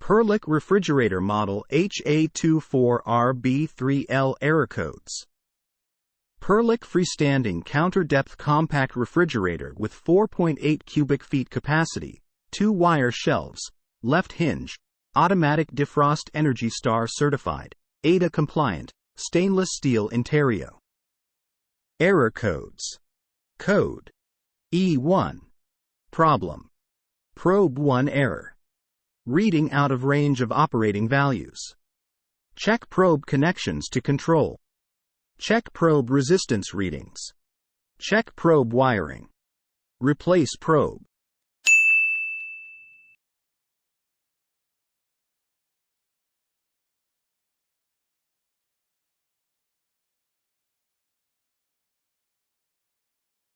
Perlick refrigerator model HA24RB3L error codes. Perlick freestanding counter-depth compact refrigerator with 4.8 cubic feet capacity, 2-wire shelves, left hinge, automatic defrost, Energy Star certified, ADA compliant, stainless steel interior. Error codes. Code E1. Problem. Probe 1 error. Reading out of range of operating values. Check probe connections to control. Check probe resistance readings. Check probe wiring. Replace probe.